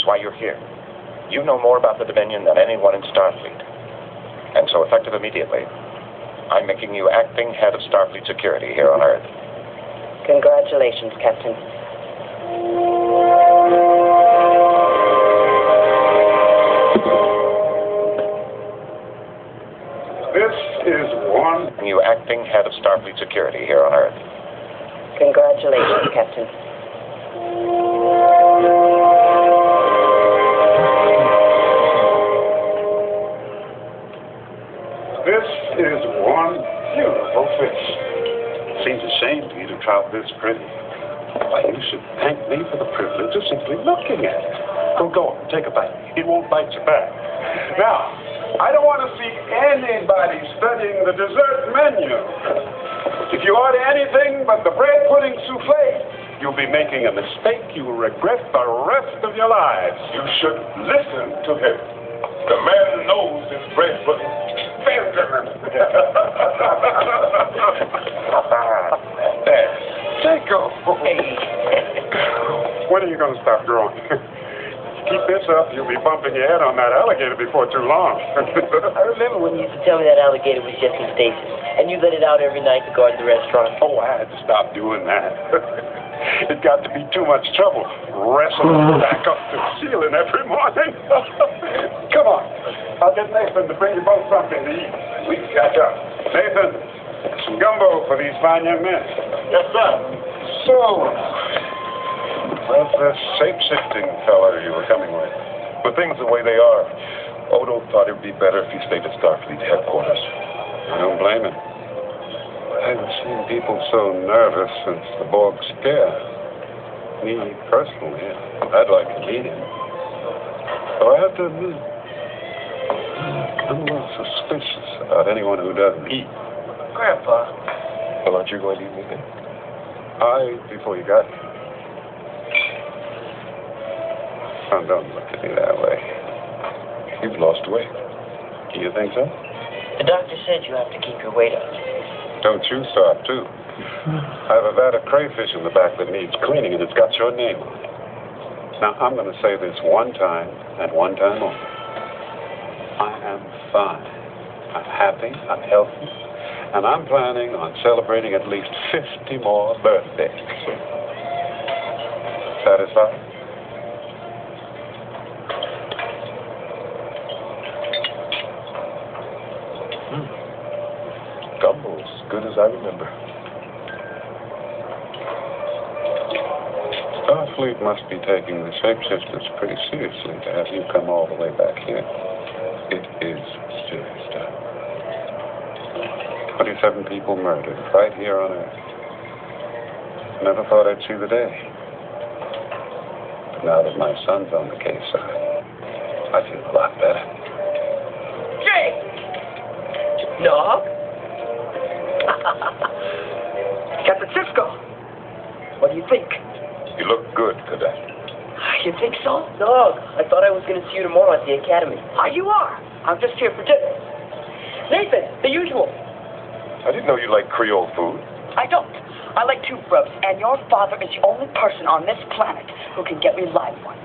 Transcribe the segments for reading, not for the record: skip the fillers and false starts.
why you're here. You know more about the Dominion than anyone in Starfleet. And so, effective immediately, I'm making you acting head of Starfleet security here on Earth. Congratulations, Captain. This is one... You acting head of Starfleet security here on Earth. Congratulations, Captain. This is one beautiful fish. Seems a shame for you to trout this pretty. Why, you should thank me for the privilege of simply looking at it. Oh, go on, take a bite. It won't bite you back. Now, I don't want to see anybody studying the dessert menu. If you order anything but the bread pudding souffle, you'll be making a mistake you will regret the rest of your lives. You should listen to him. The man knows his bread pudding. Benjamin. There. Jacob. When are you going to stop growing? Keep this up, you'll be bumping your head on that alligator before too long. I remember when you used to tell me that alligator was just in stasis, and you let it out every night to guard the restaurant. Oh, I had to stop doing that. It got to be too much trouble wrestling back up to the ceiling every morning. Come on, I'll get Nathan to bring you both something to eat. We can catch up. Nathan, some gumbo for these fine young men. Yes, sir. So, where's the shape-shifting fella you were coming with? With things the way they are, Odo thought it would be better if he stayed at Starfleet headquarters. I don't blame him. I haven't seen people so nervous since the Borg scare. Me, personally, I'd like to meet him. Though I have to admit, I'm a little suspicious about anyone who doesn't eat. Grandpa. Well, aren't you going to eat anything? I ate before you got here. Oh, don't look at me that way. You've lost weight. Do you think so? The doctor said you have to keep your weight up. Don't you start, too. I have a vat of crayfish in the back that needs cleaning, and it's got your name on it. Now, I'm going to say this one time, and one time only. I am fine. I'm happy, I'm healthy, and I'm planning on celebrating at least 50 more birthdays. Satisfied? Gumbo, as good as I remember. Starfleet must be taking the shapeshifters pretty seriously to have you come all the way back here. It is serious stuff. 27 people murdered right here on Earth. Never thought I'd see the day. But now that my son's on the case, I feel a lot better. Jake! No? Captain Cisco, what do you think? You look good today. You think so? No, I thought I was going to see you tomorrow at the academy. You are. I'm just here for dinner. Nathan, the usual. I didn't know you liked Creole food. I don't. I like tube grubs, and your father is the only person on this planet who can get me live ones.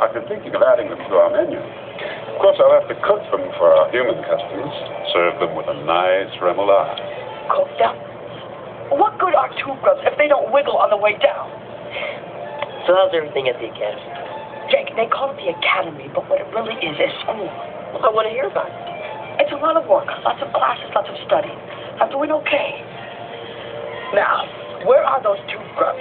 I've been thinking of adding them to our menu. Of course, I'll have to cook them for our human customers. Serve them with a nice remoulade. Cook them? What good are tube grubs if they don't wiggle on the way down? So how's everything at the academy? Jake, they call it the academy, but what it really is school. Well, I want to hear about it. It's a lot of work, lots of classes, lots of study. I'm doing okay. Now, where are those tube grubs?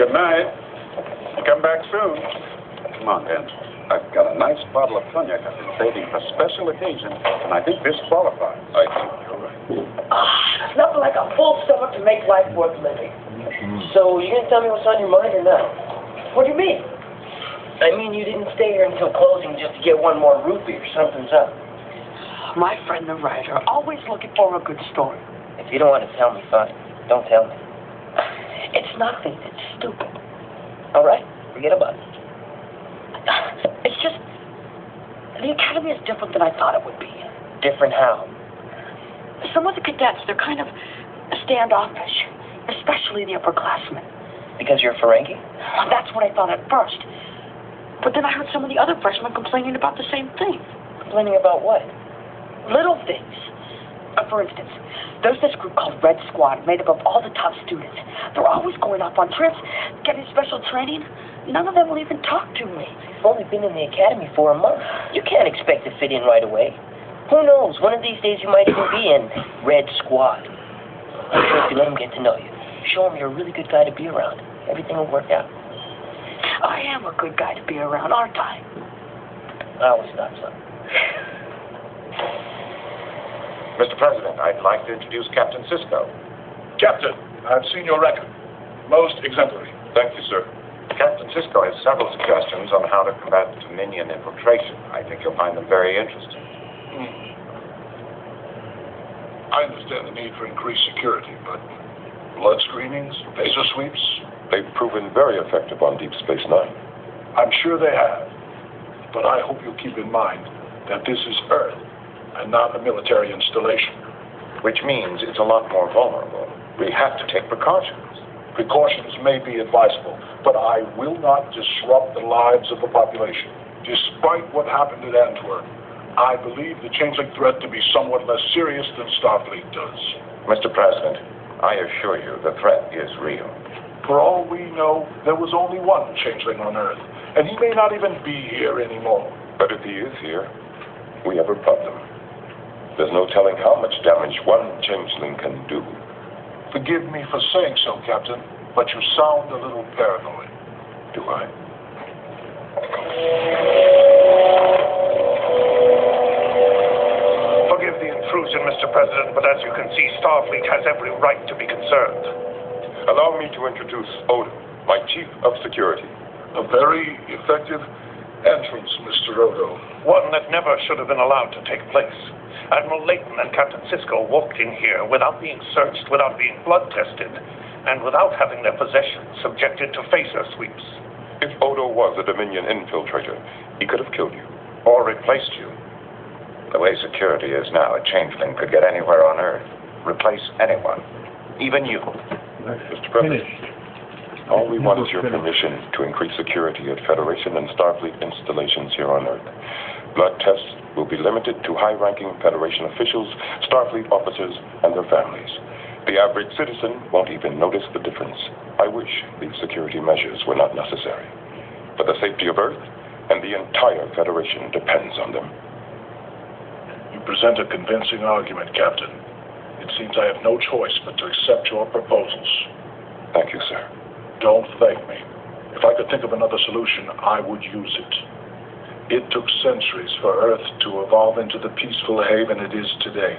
Good night. Come back soon. Come on, Ben. I've got a nice bottle of cognac I've been saving for a special occasion, and I think this qualifies. I think you're right. There's nothing like a full stomach to make life worth living. So you going to tell me what's on your mind or not? What do you mean? I mean, you didn't stay here until closing just to get one more root beer. Something's up. My friend the writer, always looking for a good story. If you don't want to tell me, fine. Don't tell me. It's nothing. It's stupid. All right. Forget about it. It's just, the academy is different than I thought it would be. Different how? Some of the cadets, they're kind of standoffish. especially the upperclassmen. Because you're Ferengi? Well, that's what I thought at first. But then I heard some of the other freshmen complaining about the same thing. Complaining about what? Little things. For instance, there's this group called Red Squad made up of all the top students. They're always going off on trips, getting special training. None of them will even talk to me. You've only been in the academy for a month. You can't expect to fit in right away. Who knows? One of these days you might even be in Red Squad. I'm sure if you let them get to know you, show them you're a really good guy to be around, everything will work out. I am a good guy to be around, aren't I? I always thought so. Mr. President, I'd like to introduce Captain Sisko. Captain, I've seen your record. Most exemplary. Thank you, sir. Captain Sisko has several suggestions on how to combat Dominion infiltration. I think you'll find them very interesting. I understand the need for increased security, but blood screenings, laser sweeps, They've proven very effective on Deep Space Nine. I'm sure they have. But I hope you'll keep in mind that this is Earth and not a military installation. Which means it's a lot more vulnerable. We have to take precautions. Precautions may be advisable, but I will not disrupt the lives of the population. Despite what happened at Antwerp, I believe the changeling threat to be somewhat less serious than Starfleet does. Mr. President, I assure you the threat is real. For all we know, there was only one changeling on Earth, and he may not even be here anymore. But if he is here, we have a problem. There's no telling how much damage one changeling can do. Forgive me for saying so, Captain, but you sound a little paranoid. Do I? Forgive the intrusion, Mr. President, but as you can see, Starfleet has every right to be concerned. Allow me to introduce Odo, my Chief of Security. A very effective entrance, Mr. Odo. One that never should have been allowed to take place. Admiral Layton and Captain Sisko walked in here without being searched, without being blood tested, and without having their possessions subjected to phaser sweeps. If Odo was a Dominion infiltrator, he could have killed you. Or replaced you. The way security is now, a changeling could get anywhere on Earth. Replace anyone. Even you. Mr. President, all we want is your permission to increase security at Federation and Starfleet installations here on Earth. Blood tests will be limited to high-ranking Federation officials, Starfleet officers, and their families. The average citizen won't even notice the difference. I wish these security measures were not necessary. But the safety of Earth and the entire Federation depends on them. You present a convincing argument, Captain. It seems I have no choice but to accept your proposals. Thank you, sir. Don't thank me. If I could think of another solution, I would use it. It took centuries for Earth to evolve into the peaceful haven it is today.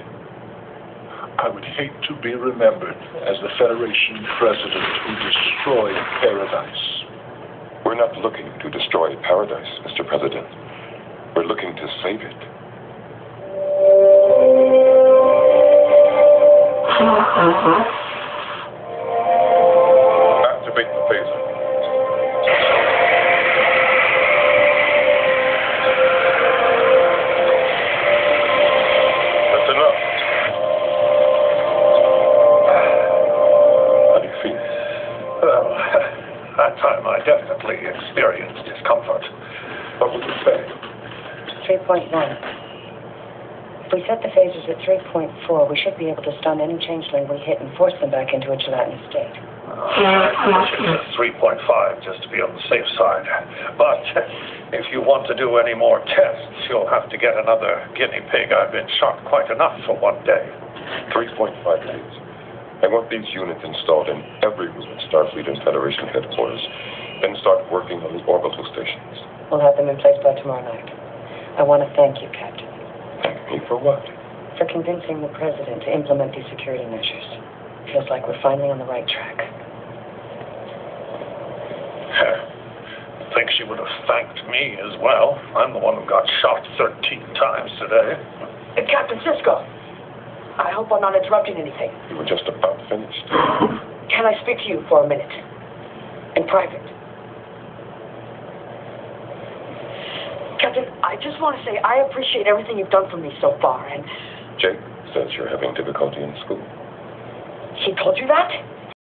I would hate to be remembered as the Federation president who destroyed paradise. We're not looking to destroy paradise, Mr. President. We're looking to save it. Activate the phaser. That's enough. How do you feel? Well, that time I definitely experienced discomfort. What would you say? 3.1. If we set the phasers at 3.4, we should be able to stun any changeling we hit and force them back into a gelatinous state. 3.5, just to be on the safe side. But if you want to do any more tests, you'll have to get another guinea pig. I've been shocked quite enough for one day. 3.5 days. I want these units installed in every room at Starfleet and Federation headquarters, then start working on the orbital stations. We'll have them in place by tomorrow night. I want to thank you, Captain. Thank me for what? For convincing the President to implement these security measures. Feels like we're finally on the right track. I think she would have thanked me as well. I'm the one who got shot 13 times today. Captain Sisko, I hope I'm not interrupting anything. You were just about finished. Can I speak to you for a minute? In private? Captain, I just want to say I appreciate everything you've done for me so far, and... Jake says you're having difficulty in school. He told you that?